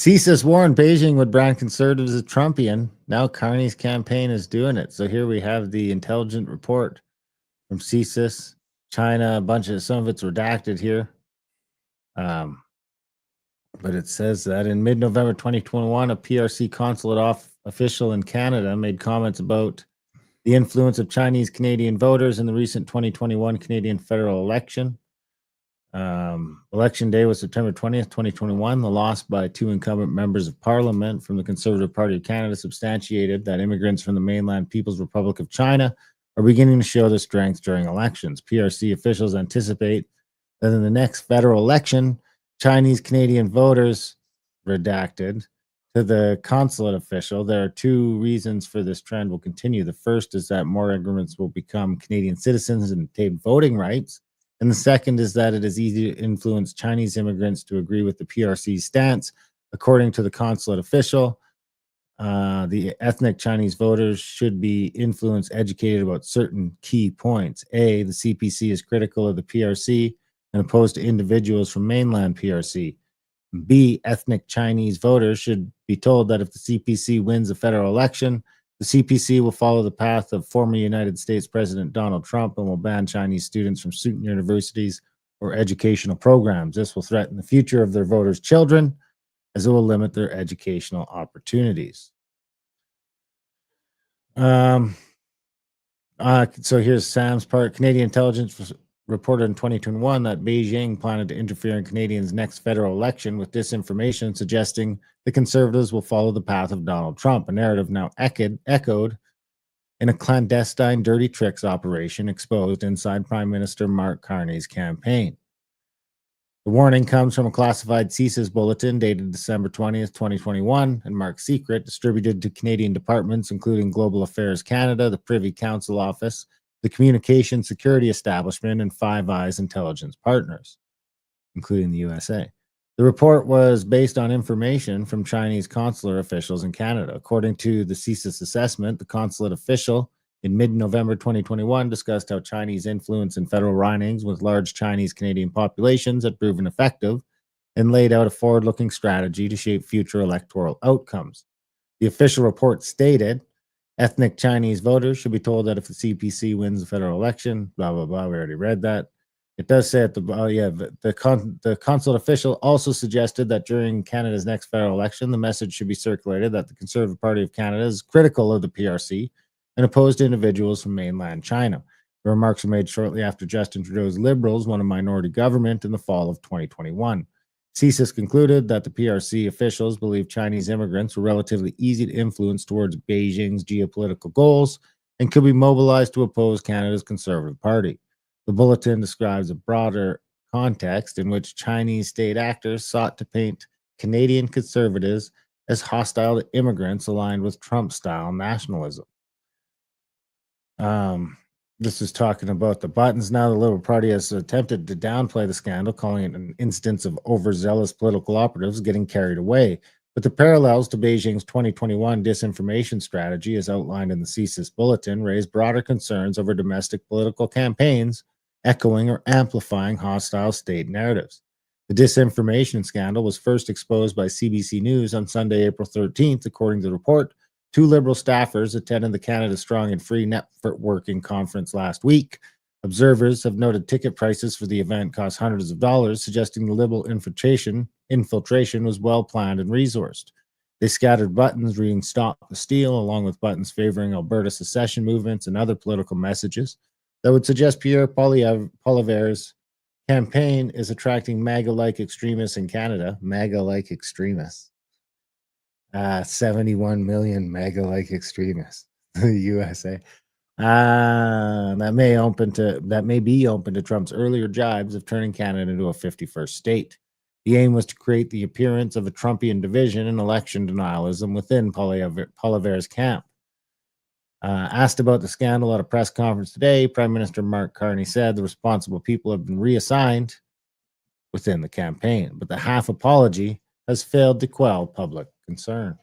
CSIS warned Beijing would brand conservatives as Trumpian. Now Carney's campaign is doing it. So here we have the intelligent report from CSIS, China. Some of it's redacted here. But it says that in mid-November 2021, a PRC consulate official in Canada made comments about the influence of Chinese Canadian voters in the recent 2021 Canadian federal election. Election day was September 20th, 2021. The loss by two incumbent members of parliament from the Conservative Party of Canada substantiated that immigrants from the mainland People's Republic of China are beginning to show their strength during elections. PRC officials anticipate that in the next federal election, Chinese Canadian voters, redacted, to the consulate official. There are two reasons for this trend will continue. The first is that more immigrants will become Canadian citizens and obtain voting rights. And the second is that it is easy to influence Chinese immigrants to agree with the PRC's stance. According to the consulate official, the ethnic Chinese voters should be influenced, educated about certain key points. A, the CPC is critical of the PRC and opposed to individuals from mainland PRC. B, ethnic Chinese voters should be told that if the CPC wins a federal election, the CPC will follow the path of former United States President Donald Trump and will ban Chinese students from student universities or educational programs. This will threaten the future of their voters' children, as it will limit their educational opportunities. So here's Sam's part. Canadian intelligence reported in 2021 that Beijing planned to interfere in Canadians' next federal election with disinformation suggesting the Conservatives will follow the path of Donald Trump, a narrative now echoed in a clandestine dirty tricks operation exposed inside Prime Minister Mark Carney's campaign. The warning comes from a classified CSIS bulletin dated December 20th, 2021, and marked secret, distributed to Canadian departments, including Global Affairs Canada, the Privy Council Office, the Communication Security Establishment, and Five Eyes intelligence partners, including the USA. The report was based on information from Chinese consular officials in Canada. According to the CSIS assessment, the consulate official in mid-November 2021 discussed how Chinese influence in federal ridings with large Chinese Canadian populations had proven effective and laid out a forward-looking strategy to shape future electoral outcomes. The official report stated, ethnic Chinese voters should be told that if the CPC wins the federal election, blah, blah, blah. We already read that. It does say at the consulate official also suggested that during Canada's next federal election, the message should be circulated that the Conservative Party of Canada is critical of the PRC and opposed to individuals from mainland China. The remarks were made shortly after Justin Trudeau's Liberals won a minority government in the fall of 2021. CSIS concluded that the PRC officials believed Chinese immigrants were relatively easy to influence towards Beijing's geopolitical goals and could be mobilized to oppose Canada's Conservative Party. The bulletin describes a broader context in which Chinese state actors sought to paint Canadian conservatives as hostile to immigrants aligned with Trump-style nationalism. This is talking about the buttons. Now the Liberal Party has attempted to downplay the scandal, calling it an instance of overzealous political operatives getting carried away. But the parallels to Beijing's 2021 disinformation strategy, as outlined in the CSIS bulletin, raise broader concerns over domestic political campaigns echoing or amplifying hostile state narratives. The disinformation scandal was first exposed by CBC News on Sunday, April 13th. According to the report, two Liberal staffers attended the Canada Strong and Free Networking Conference last week. Observers have noted ticket prices for the event cost hundreds of dollars, suggesting the Liberal infiltration was well planned and resourced. They scattered buttons reading Stop the Steal, along with buttons favoring Alberta secession movements and other political messages that would suggest Pierre Poilievre's campaign is attracting MAGA-like extremists in Canada. MAGA-like extremists. 71 million MAGA-like extremists. The USA. That may be open to Trump's earlier jibes of turning Canada into a 51st state. The aim was to create the appearance of a Trumpian division and election denialism within Poilievre's camp. Asked about the scandal at a press conference today, Prime Minister Mark Carney said the responsible people have been reassigned within the campaign, but the half apology has failed to quell public concern.